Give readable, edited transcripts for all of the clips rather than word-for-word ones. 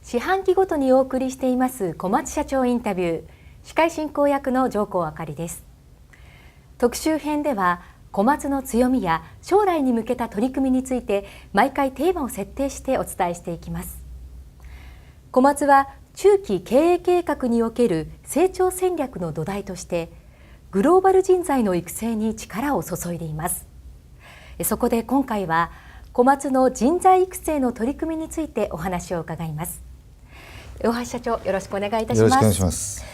四半期ごとにお送りしています小松社長インタビュー、司会進行役の上甲あかりです。特集編では小松の強みや将来に向けた取り組みについて毎回テーマを設定してお伝えしていきます。小松は中期経営計画における成長戦略の土台としてグローバル人材の育成に力を注いでいます。そこで今回は小松の人材育成の取り組みについてお話を伺います。大橋社長、よろしくお願いいたします。よろしくお願いします。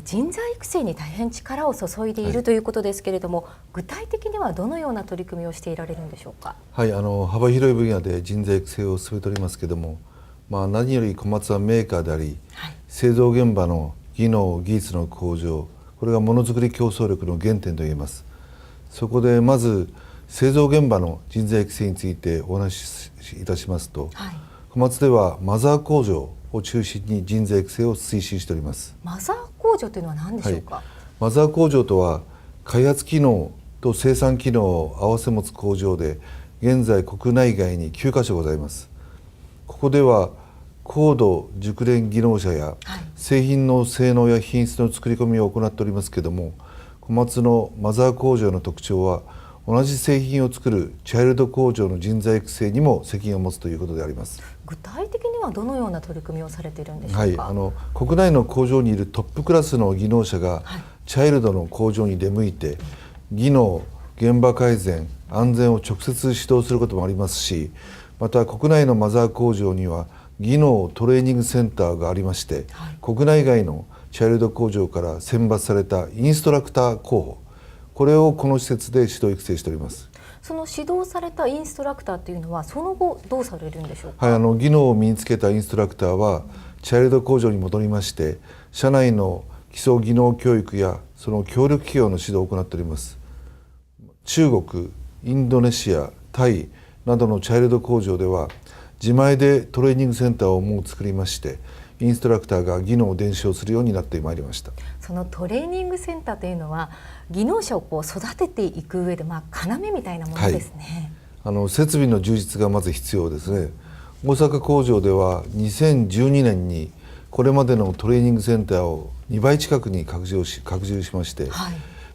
人材育成に大変力を注いでいるということですけれども、具体的にはどのような取り組みをしていられるんでしょうか。はい、幅広い分野で人材育成を進めておりますけれども、何より小松はメーカーであり、製造現場の技能技術の向上、これがものづくり競争力の原点といえます。そこでまず製造現場の人材育成についてお話しいたしますと、小松ではマザー工場を中心に人材育成を推進しております。マザー工場というのは何でしょうか。マザー工場とは開発機能と生産機能を併せ持つ工場で、現在国内外に9カ所ございます。ここでは高度熟練技能者や製品の性能や品質の作り込みを行っておりますけれども、小松のマザー工場の特徴は同じ製品を作るチャイルド工場の人材育成にも責任を持つということであります。具体的にはどのような取り組みをされているんでしょうか。国内の工場にいるトップクラスの技能者がチャイルドの工場に出向いて、技能、現場改善、安全を直接指導することもありますし、また国内のマザー工場には技能トレーニングセンターがありまして、国内外のチャイルド工場から選抜されたインストラクター候補、これをこの施設で指導育成しております。その指導されたインストラクターというのはその後どうされるんでしょうか。技能を身につけたインストラクターはチャイルド工場に戻りまして、社内の基礎技能教育やその協力企業の指導を行っております。中国、インドネシア、タイなどのチャイルド工場では自前でトレーニングセンターをもう作りまして、インストラクターが技能を伝承するようになってまいりました。そのトレーニングセンターというのは技能者を育てていく上で要みたいなものですね。設備の充実がまず必要ですね。大阪工場では2012年にこれまでのトレーニングセンターを2倍近くに拡充しまして、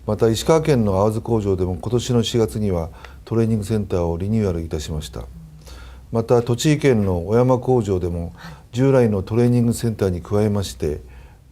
また石川県の淡津工場でも今年の4月にはトレーニングセンターをリニューアルいたしました。また栃木県の小山工場でも従来のトレーニングセンターに加えまして、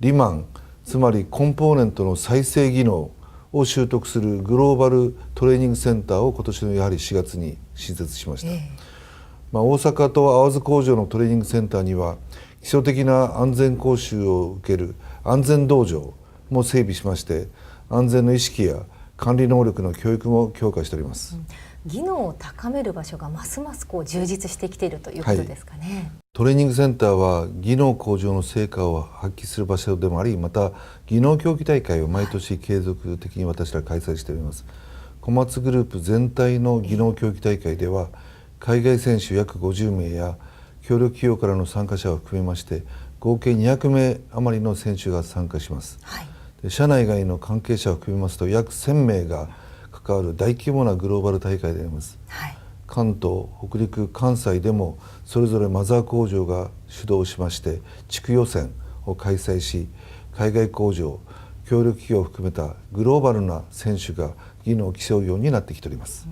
リマン、つまりコンポーネントの再生技能を習得するグローバルトレーニングセンターを今年のやはり4月に新設しました。大阪と淡津工場のトレーニングセンターには基礎的な安全講習を受ける安全道場も整備しまして、安全の意識や管理能力の教育も強化しております。技能を高める場所がますます充実してきているということですかね。トレーニングセンターは技能向上の成果を発揮する場所でもあり、また技能競技大会を毎年継続的に私ら開催しております。小松グループ全体の技能競技大会では海外選手約50名や協力企業からの参加者を含めまして合計200名余りの選手が参加します。で社内外の関係者を含めますと約1000名が関わる大規模なグローバル大会であります。関東、北陸、関西でもそれぞれマザー工場が主導しまして地区予選を開催し、海外工場、協力企業を含めたグローバルな選手が技能を競うようになってきております。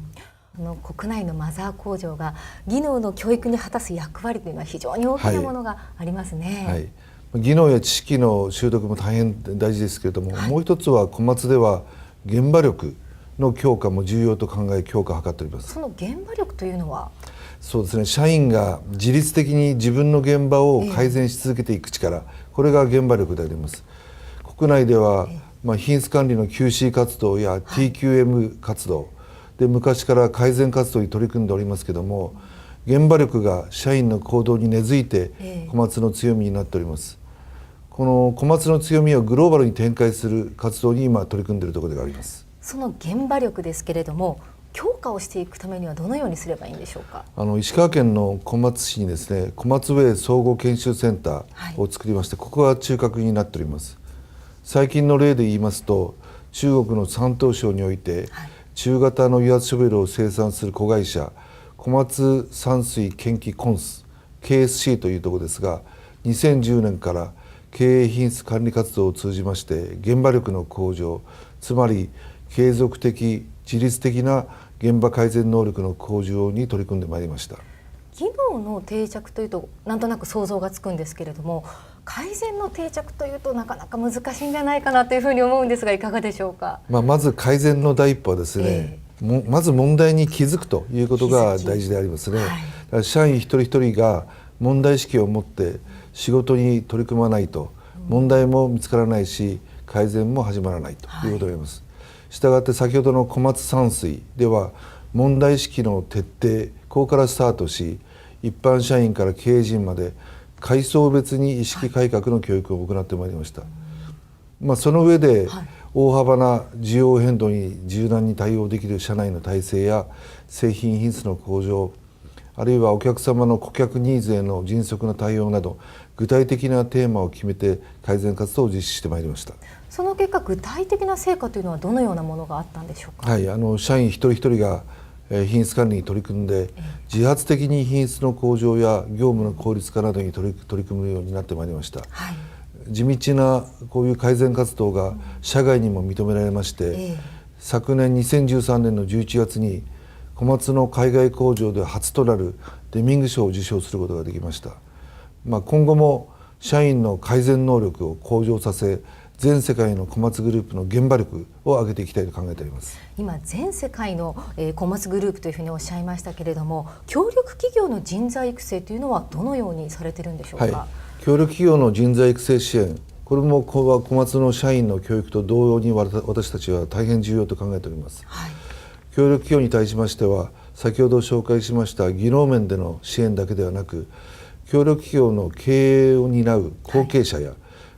国内のマザー工場が技能の教育に果たす役割というのは非常に大きなものがありますね。技能や知識の習得も大変大事ですけれども、もう一つは小松では現場力の強化も重要と考え強化を図っております。その現場力というのは。そうですね、社員が自律的に自分の現場を改善し続けていく力、これが現場力であります。国内では、品質管理の QC 活動や TQM 活動で昔から改善活動に取り組んでおりますけども、現場力が社員の行動に根付いて小松の強みになっております。この小松の強みをグローバルに展開する活動に今取り組んでいるところであります。その現場力ですけれども、強化をしていくためにはどのようにすればいいんでしょうか。石川県の小松市にですね、小松ウェイ総合研修センターを作りまして、ここが中核になっております。最近の例で言いますと、中国の山東省において、中型の油圧ショベルを生産する子会社小松山水研機コンス KSC というところですが、2010年から経営品質管理活動を通じまして現場力の向上、つまり継続的自律的な現場改善能力の向上に取り組んでまいりました。技能の定着というとなんとなく想像がつくんですけれども、改善の定着というとなかなか難しいんじゃないかなというふうに思うんですが、いかがでしょうか。まず改善の第一歩はですね、まず問題に気づくということが大事でありますね。だから社員一人一人が問題意識を持って仕事に取り組まないと問題も見つからないし改善も始まらないということになります。したがって先ほどの小松散水では問題意識の徹底、ここからスタートし、一般社員から経営陣まで階層別に意識改革の教育を行ってまいりました。その上で大幅な需要変動に柔軟に対応できる社内の体制や製品品質の向上、あるいはお客様の顧客ニーズへの迅速な対応など具体的なテーマを決めて改善活動を実施してまいりました。その結果、具体的な成果というのはどのようなものがあったんでしょうか。社員一人一人が品質管理に取り組んで自発的に品質の向上や業務の効率化などに取り組むようになってまいりました。地道なこういう改善活動が社外にも認められまして、昨年2013年の11月に小松の海外工場で初となるデミング賞を受賞することができました。今後も社員の改善能力を向上させ、全世界の小松グループの現場力を上げていきたいと考えております。今全世界の小松グループというふうにおっしゃいましたけれども、協力企業の人材育成というのはどのようにされてるんでしょうか。協力企業の人材育成支援、これも小松の社員の教育と同様に私たちは大変重要と考えております。協力企業に対しましては、先ほど紹介しました技能面での支援だけではなく、協力企業の経営を担う後継者や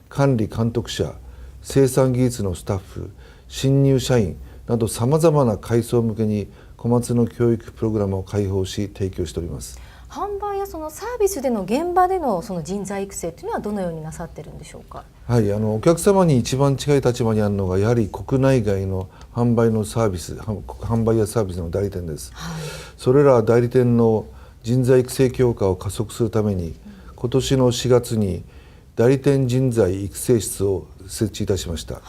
管理監督者、生産技術のスタッフ、新入社員などさまざまな階層向けに小松の教育プログラムを開放し提供しております。販売やそのサービスでの現場でのその人材育成というのはどのようになさってるんでしょうか。お客様に一番近い立場にあるのがやはり国内外の販売やサービスの代理店です。それら代理店の人材育成強化を加速するために、今年の4月に代理店人材育成室を設置いたしました。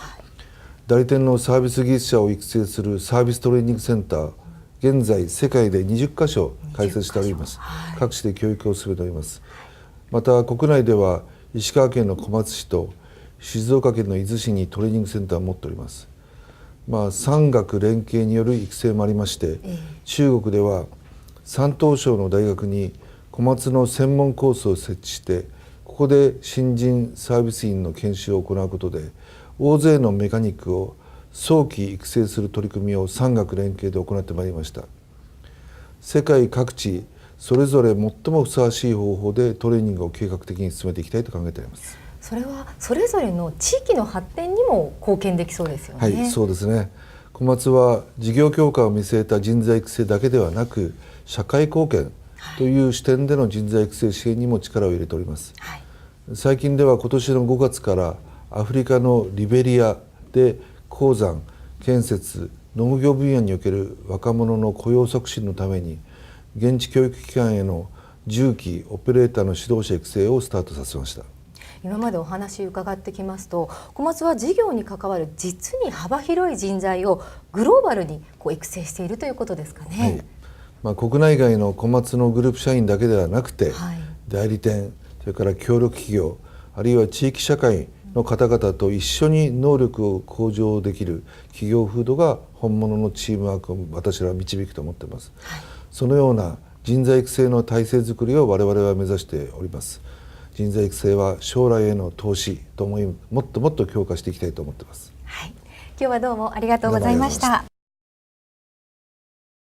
代理店のサービス技術者を育成するサービストレーニングセンター、現在世界で20カ所開設しております。各地で教育を進めております。また国内では石川県の小松市と静岡県の伊豆市にトレーニングセンターを持っております。産学連携による育成もありまして、中国では山東省の大学に小松の専門コースを設置して、ここで新人サービス員の研修を行うことで大勢のメカニックを早期育成する取り組みを産学連携で行ってまいりました。世界各地それぞれ最もふさわしい方法でトレーニングを計画的に進めていきたいと考えております。それはそれぞれの地域の発展にも貢献できそうですよね。そうですね。小松は事業強化を見据えた人材育成だけではなく、社会貢献という視点での人材育成支援にも力を入れております。最近では今年の5月からアフリカのリベリアで鉱山、建設、農業分野における若者の雇用促進のために現地教育機関への重機オペレーターの指導者育成をスタートさせました。今までお話伺ってきますと、小松は事業に関わる実に幅広い人材をグローバルに育成しているということですかね。国内外の小松のグループ社員だけではなくて、代理店、それから協力企業、あるいは地域社会の方々と一緒に能力を向上できる企業風土が本物のチームワークを私らは導くと思っています。そのような人材育成の体制づくりを我々は目指しております。人材育成は将来への投資と思い、もっともっと強化していきたいと思っています。今日はどうもありがとうございました。